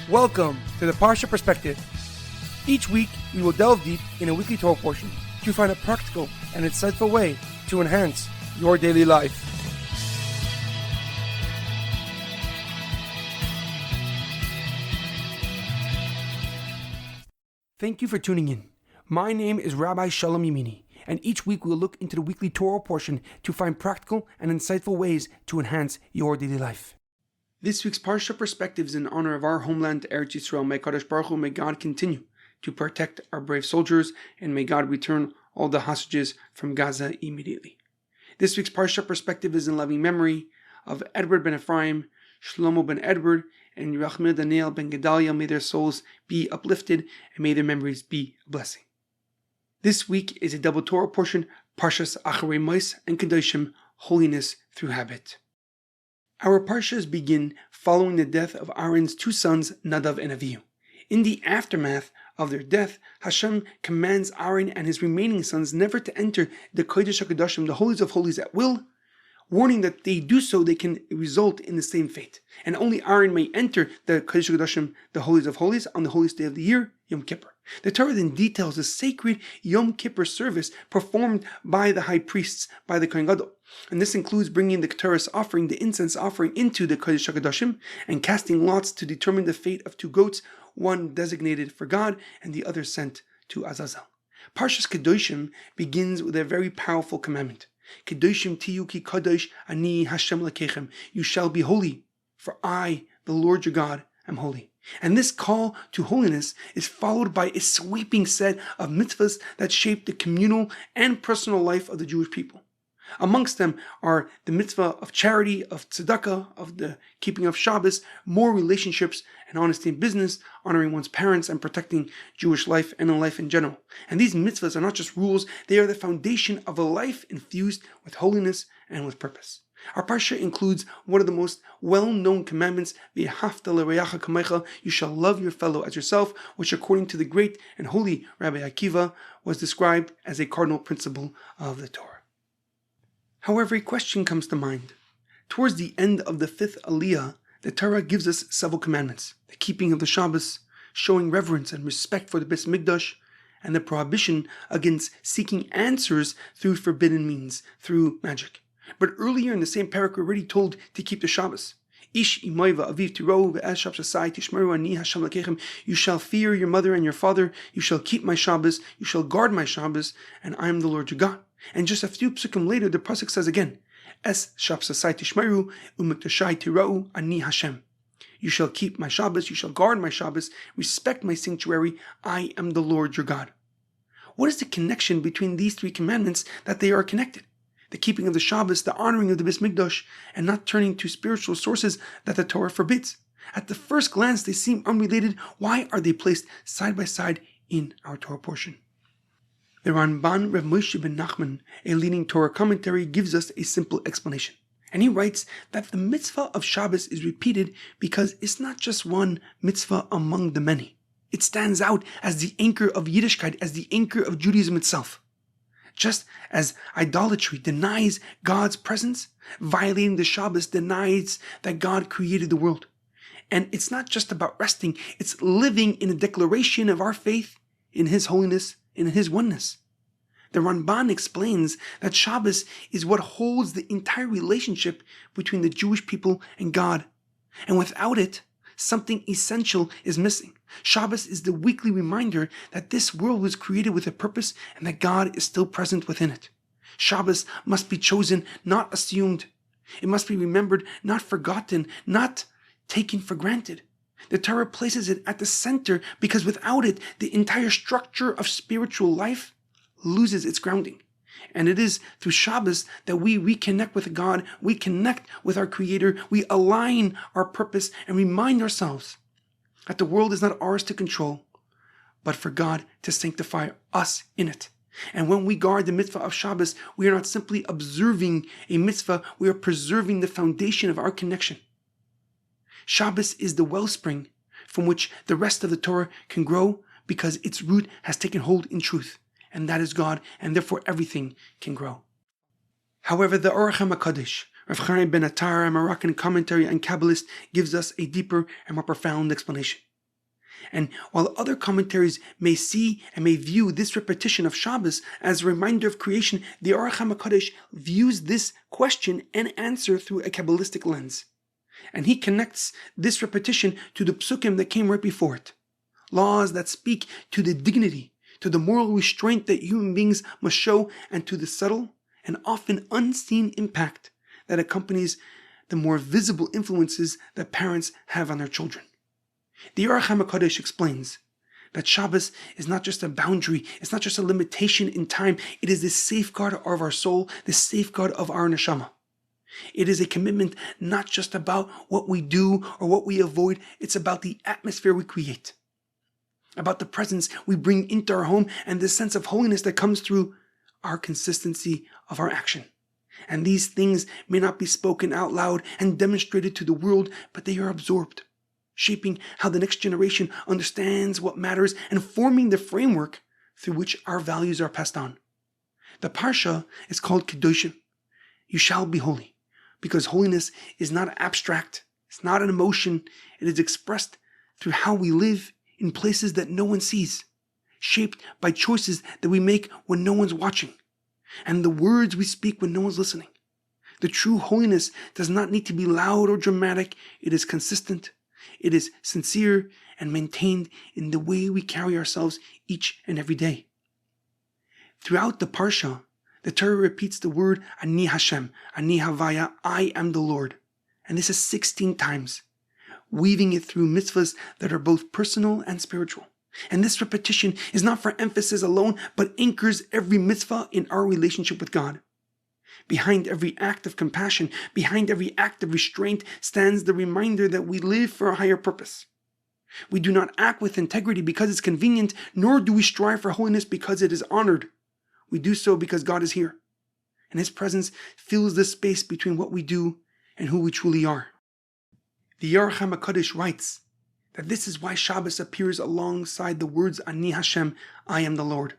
Welcome to the Parsha Perspective. Each week, we will delve deep in a weekly Torah portion to find a practical and insightful way to enhance your daily life. Thank you for tuning in. My name is Rabbi Shalom Yamini, and each week we will look into the weekly Torah portion to find practical and insightful ways to enhance your daily life. This week's Parsha Perspective is in honor of our homeland, Eretz Yisroel. May Kadosh Baruch Hu, may God continue to protect our brave soldiers, and may God return all the hostages from Gaza immediately. This week's Parsha Perspective is in loving memory of Edward Ben Efraim, Shlomo Ben Edward, and Yirachmiel Daniel Ben Gedalia. May their souls be uplifted, and may their memories be a blessing. This week is a double Torah portion, Parshas Acharei Mos and Kedoshim, Holiness through Habit. Our Parshas begin following the death of Aaron's two sons, Nadav and Avihu. In the aftermath of their death, Hashem commands Aaron and his remaining sons never to enter the Kodesh HaKadoshim, the Holies of Holies, at will, warning that they do so, they can result in the same fate. And only Aaron may enter the Kodesh HaKadoshim, the Holies of Holies, on the holiest day of the year, Yom Kippur. The Torah then details the sacred Yom Kippur service performed by the high priests, by the Kohen Gadol. And this includes bringing the Keteris offering, the incense offering, into the Kodesh HaKadoshim and casting lots to determine the fate of two goats, one designated for God and the other sent to Azazel. Parshas Kedoshim begins with a very powerful commandment. Kedoshim tiyu ki kadosh ani Hashem lekechem. You shall be holy, for I, the Lord your God, am holy. And this call to holiness is followed by a sweeping set of mitzvahs that shape the communal and personal life of the Jewish people. Amongst them are the mitzvah of charity, of tzedakah, of the keeping of Shabbos, more relationships and honesty in business, honoring one's parents and protecting Jewish life and in life in general. And these mitzvahs are not just rules, they are the foundation of a life infused with holiness and with purpose. Our Parsha includes one of the most well-known commandments, V'ahavta l'reacha kamecha, you shall love your fellow as yourself, which according to the great and holy Rabbi Akiva was described as a cardinal principle of the Torah. However, a question comes to mind. Towards the end of the fifth Aliyah, the Torah gives us several commandments: the keeping of the Shabbos, showing reverence and respect for the Beis Mikdash, and the prohibition against seeking answers through forbidden means, through magic. But earlier in the same parak, we're already told to keep the Shabbos. Ish imay va'aviv tirou ve'ez shabsasai tishmeru ani Hashem lekechem. You shall fear your mother and your father. You shall keep my Shabbos. You shall guard my Shabbos, and I am the Lord your God. And just a few psukim later, the pasuk says again, Es shabsasai tishmeru u'mikdashai tirou ani Hashem. You shall keep my Shabbos. You shall guard my Shabbos. Respect my sanctuary. I am the Lord your God. What is the connection between these three commandments that they are connected? The keeping of the Shabbos, the honoring of the Beis Mikdash, and not turning to spiritual sources that the Torah forbids. At the first glance, they seem unrelated. Why are they placed side by side in our Torah portion? The Ramban, Rav Moshe ben Nachman, a leading Torah commentary, gives us a simple explanation. And he writes that the mitzvah of Shabbos is repeated because it's not just one mitzvah among the many. It stands out as the anchor of Yiddishkeit, as the anchor of Judaism itself. Just as idolatry denies God's presence, violating the Shabbos denies that God created the world. And it's not just about resting, it's living in a declaration of our faith in His holiness, in His oneness. The Ramban explains that Shabbos is what holds the entire relationship between the Jewish people and God. And without it, something essential is missing. Shabbos is the weekly reminder that this world was created with a purpose and that God is still present within it. Shabbos must be chosen, not assumed. It must be remembered, not forgotten, not taken for granted. The Torah places it at the center because without it, the entire structure of spiritual life loses its grounding. And it is through Shabbos that we reconnect with God, we connect with our Creator, we align our purpose and remind ourselves that the world is not ours to control, but for God to sanctify us in it. And when we guard the mitzvah of Shabbos, we are not simply observing a mitzvah, we are preserving the foundation of our connection. Shabbos is the wellspring from which the rest of the Torah can grow because its root has taken hold in truth. And that is God, and therefore everything can grow. However, the Ohr HaChaim, Rav Chaim ben Attar, a Moroccan commentary and Kabbalist, gives us a deeper and more profound explanation. And while other commentaries may see and may view this repetition of Shabbos as a reminder of creation, the Ohr HaChaim views this question and answer through a Kabbalistic lens. And he connects this repetition to the psukim that came right before it. Laws that speak to the dignity, to the moral restraint that human beings must show, and to the subtle and often unseen impact that accompanies the more visible influences that parents have on their children. The Ohr HaChaim explains that Shabbos is not just a boundary, it's not just a limitation in time, it is the safeguard of our soul, the safeguard of our neshama. It is a commitment not just about what we do or what we avoid, it's about the atmosphere we create, about the presence we bring into our home and the sense of holiness that comes through our consistency of our action. And these things may not be spoken out loud and demonstrated to the world, but they are absorbed, shaping how the next generation understands what matters and forming the framework through which our values are passed on. The Parsha is called Kedoshim. You shall be holy, because holiness is not abstract, it's not an emotion, it is expressed through how we live in places that no one sees, shaped by choices that we make when no one's watching, and the words we speak when no one's listening. The true holiness does not need to be loud or dramatic, it is consistent, it is sincere and maintained in the way we carry ourselves each and every day. Throughout the Parsha, the Torah repeats the word Ani Hashem, Ani Havaya, I am the Lord. And this is 16 times, weaving it through mitzvahs that are both personal and spiritual. And this repetition is not for emphasis alone, but anchors every mitzvah in our relationship with God. Behind every act of compassion, behind every act of restraint, stands the reminder that we live for a higher purpose. We do not act with integrity because it's convenient, nor do we strive for holiness because it is honored. We do so because God is here, and His presence fills the space between what we do and who we truly are. The Ohr HaChaim writes that this is why Shabbos appears alongside the words Ani Hashem, I am the Lord.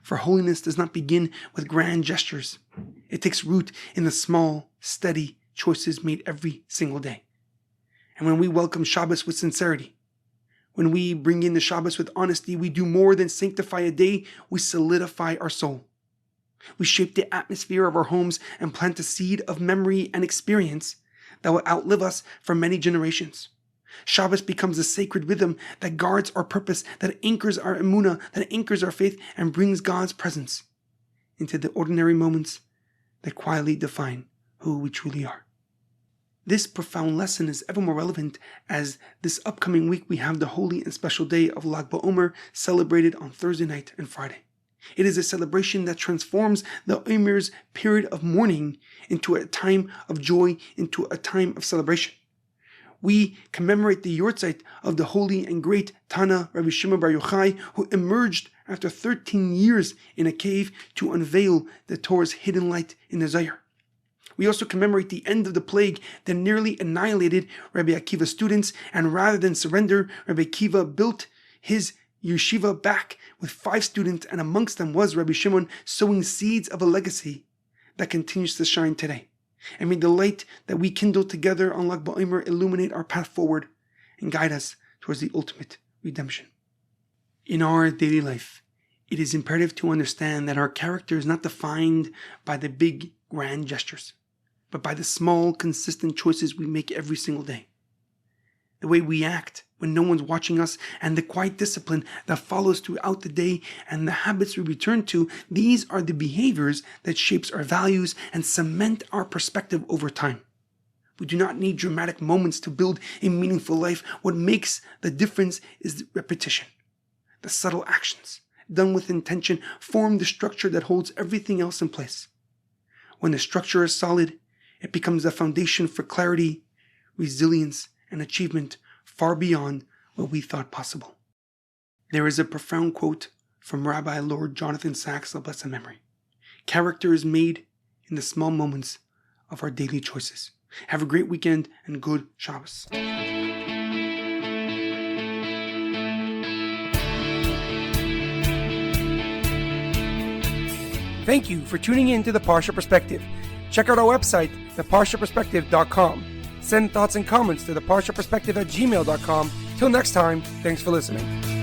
For holiness does not begin with grand gestures. It takes root in the small, steady choices made every single day. And when we welcome Shabbos with sincerity, when we bring in the Shabbos with honesty, we do more than sanctify a day, we solidify our soul. We shape the atmosphere of our homes and plant a seed of memory and experience that will outlive us for many generations. Shabbos becomes a sacred rhythm that guards our purpose, that anchors our emunah, that anchors our faith, and brings God's presence into the ordinary moments that quietly define who we truly are. This profound lesson is ever more relevant as this upcoming week we have the holy and special day of Lag BaOmer celebrated on Thursday night and Friday. It is a celebration that transforms the Omer's period of mourning into a time of joy, into a time of celebration. We commemorate the Yortzeit of the holy and great Tana Rabbi Shimon Bar Yochai, who emerged after 13 years in a cave to unveil the Torah's hidden light in the Zohar. We also commemorate the end of the plague that nearly annihilated Rabbi Akiva's students, and rather than surrender, Rabbi Akiva built his yeshiva back with 5 students, and amongst them was Rabbi Shimon, sowing seeds of a legacy that continues to shine today. And may the light that we kindle together on Lag BaOmer illuminate our path forward and guide us towards the ultimate redemption. In our daily life, it is imperative to understand that our character is not defined by the big, grand gestures, but by the small, consistent choices we make every single day. The way we act when no one's watching us, and the quiet discipline that follows throughout the day, and the habits we return to, these are the behaviors that shapes our values and cement our perspective over time. We do not need dramatic moments to build a meaningful life. What makes the difference is repetition. The subtle actions, done with intention, form the structure that holds everything else in place. When the structure is solid, it becomes a foundation for clarity, resilience, and achievement far beyond what we thought possible. There is a profound quote from Rabbi Lord Jonathan Sacks of blessed memory. Character is made in the small moments of our daily choices. Have a great weekend and good Shabbos. Thank you for tuning in to the Parsha Perspective. Check out our website, theparshaperspective.com. Send thoughts and comments to theparshaperspective@gmail.com Till next time, thanks for listening.